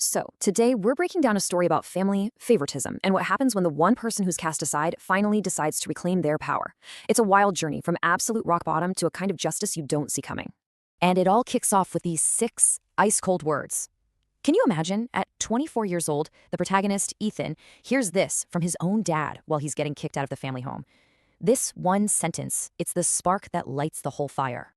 So, today we're breaking down a story about family favoritism and what happens when the one person who's cast aside finally decides to reclaim their power. It's a wild journey from absolute rock bottom to a kind of justice you don't see coming. And it all kicks off with these six ice-cold words. Can you imagine, at 24 years old, the protagonist, Ethan, hears this from his own dad while he's getting kicked out of the family home? This one sentence, it's the spark that lights the whole fire.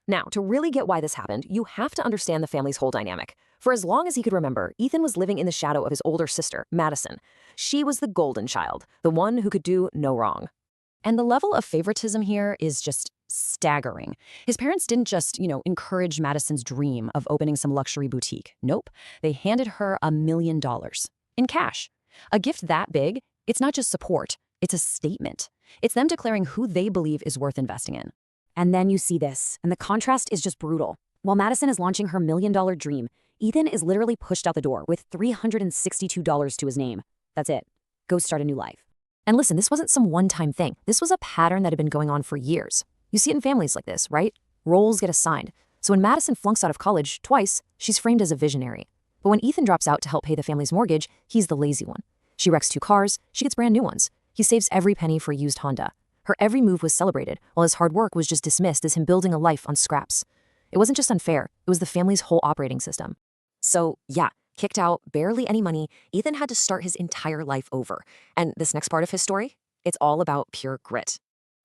Now, to really get why this happened, you have to understand the family's whole dynamic. For as long as he could remember, Ethan was living in the shadow of his older sister, Madison. She was the golden child, the one who could do no wrong. And the level of favoritism here is just staggering. His parents didn't just, encourage Madison's dream of opening some luxury boutique. Nope. They handed her $1,000,000 in cash. A gift that big, it's not just support, it's a statement. It's them declaring who they believe is worth investing in. And then you see this, and the contrast is just brutal. While Madison is launching her $1,000,000 dream, Ethan is literally pushed out the door with $362 to his name. That's it. Go start a new life. And listen, this wasn't some one-time thing. This was a pattern that had been going on for years. You see it in families like this, right? Roles get assigned. So when Madison flunks out of college twice, she's framed as a visionary. But when Ethan drops out to help pay the family's mortgage, he's the lazy one. She wrecks 2 cars, she gets brand new ones. He saves every penny for a used Honda. Her every move was celebrated, while his hard work was just dismissed as him building a life on scraps. It wasn't just unfair, it was the family's whole operating system. So, yeah, kicked out, barely any money, Ethan had to start his entire life over. And this next part of his story, it's all about pure grit.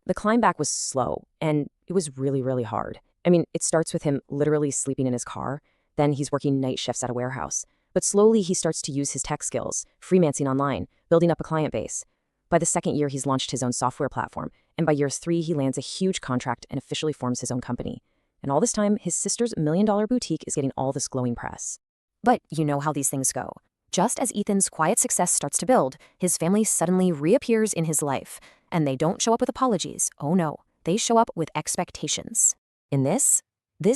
The climb back was slow, and it was really, really hard. I mean, it starts with him literally sleeping in his car, then he's working night shifts at a warehouse. But slowly he starts to use his tech skills, freelancing online, building up a client base. By the second year, he's launched his own software platform, and by year 3, he lands a huge contract and officially forms his own company. And all this time, his sister's $1,000,000 boutique is getting all this glowing press. But you know how these things go. Just as Ethan's quiet success starts to build, his family suddenly reappears in his life. And they don't show up with apologies. Oh no, they show up with expectations. In this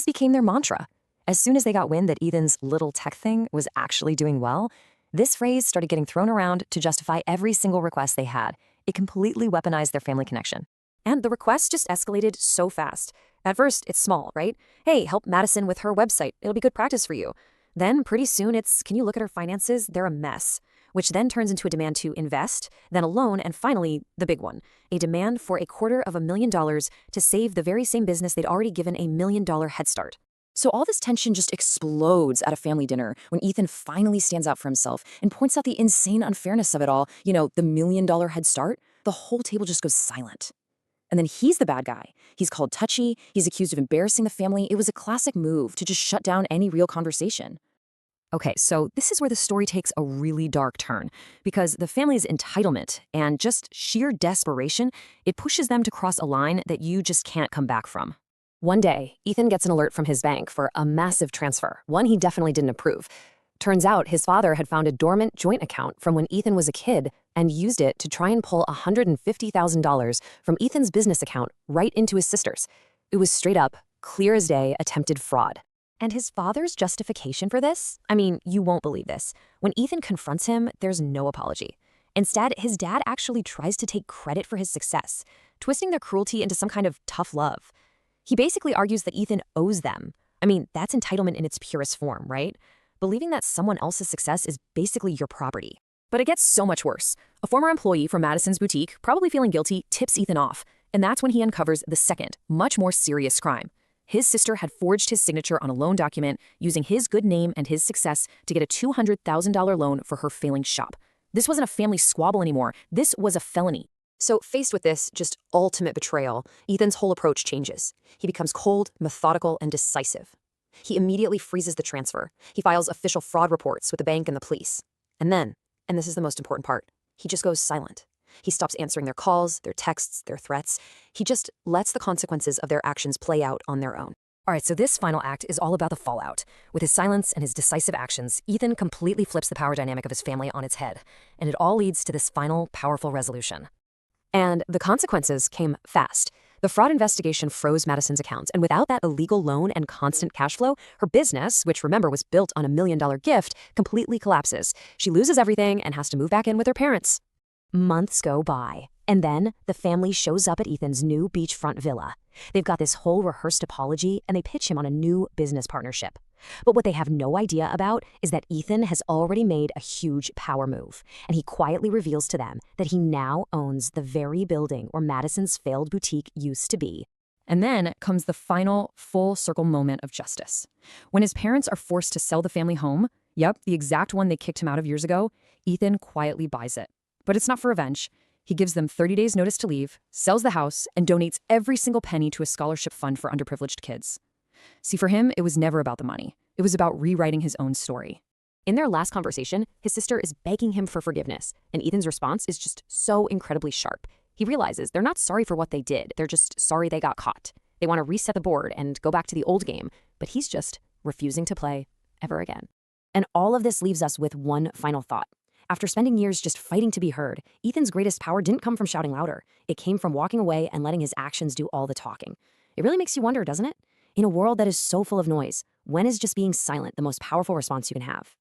became their mantra. As soon as they got wind that Ethan's little tech thing was actually doing well, this phrase started getting thrown around to justify every single request they had. It completely weaponized their family connection. And the requests just escalated so fast. At first, it's small, right? Hey, help Madison with her website. It'll be good practice for you. Then pretty soon it's, can you look at her finances? They're a mess. Which then turns into a demand to invest, then a loan, and finally, the big one, a demand for $250,000 to save the very same business they'd already given a $1,000,000 head start. So all this tension just explodes at a family dinner when Ethan finally stands out for himself and points out the insane unfairness of it all. The $1,000,000 head start. The whole table just goes silent. And then he's the bad guy. He's called touchy. He's accused of embarrassing the family. It was a classic move to just shut down any real conversation. Okay, so this is where the story takes a really dark turn, because the family's entitlement and just sheer desperation, it pushes them to cross a line that you just can't come back from. One day, Ethan gets an alert from his bank for a massive transfer, one he definitely didn't approve. Turns out his father had found a dormant joint account from when Ethan was a kid and used it to try and pull $150,000 from Ethan's business account right into his sister's. It was straight up, clear as day, attempted fraud. And his father's justification for this? I mean, you won't believe this. When Ethan confronts him, there's no apology. Instead, his dad actually tries to take credit for his success, twisting their cruelty into some kind of tough love. He basically argues that Ethan owes them. I mean, that's entitlement in its purest form, right? Believing that someone else's success is basically your property. But it gets so much worse. A former employee from Madison's boutique, probably feeling guilty, tips Ethan off. And that's when he uncovers the second, much more serious crime. His sister had forged his signature on a loan document using his good name and his success to get a $200,000 loan for her failing shop. This wasn't a family squabble anymore. This was a felony. So faced with this just ultimate betrayal, Ethan's whole approach changes. He becomes cold, methodical, and decisive. He immediately freezes the transfer. He files official fraud reports with the bank and the police. And then, and this is the most important part, he just goes silent. He stops answering their calls, their texts, their threats. He just lets the consequences of their actions play out on their own. All right, so this final act is all about the fallout. With his silence and his decisive actions, Ethan completely flips the power dynamic of his family on its head, and it all leads to this final, powerful resolution. And the consequences came fast. The fraud investigation froze Madison's accounts, and without that illegal loan and constant cash flow, her business, which remember was built on a $1,000,000 gift, completely collapses. She loses everything and has to move back in with her parents. Months go by, And then the family shows up at Ethan's new beachfront villa. They've got this whole rehearsed apology, and they pitch him on a new business partnership. But what they have no idea about is that Ethan has already made a huge power move, and he quietly reveals to them that he now owns the very building where Madison's failed boutique used to be. And then comes the final full circle moment of justice. When his parents are forced to sell the family home, yep, the exact one they kicked him out of years ago, Ethan quietly buys it. But it's not for revenge. He gives them 30 days notice to leave, sells the house, and donates every single penny to a scholarship fund for underprivileged kids. See, for him, it was never about the money. It was about rewriting his own story. In their last conversation, his sister is begging him for forgiveness, and Ethan's response is just so incredibly sharp. He realizes they're not sorry for what they did, they're just sorry they got caught. They want to reset the board and go back to the old game, but he's just refusing to play ever again. And all of this leaves us with one final thought. After spending years just fighting to be heard, Ethan's greatest power didn't come from shouting louder. It came from walking away and letting his actions do all the talking. It really makes you wonder, doesn't it? In a world that is so full of noise, when is just being silent the most powerful response you can have?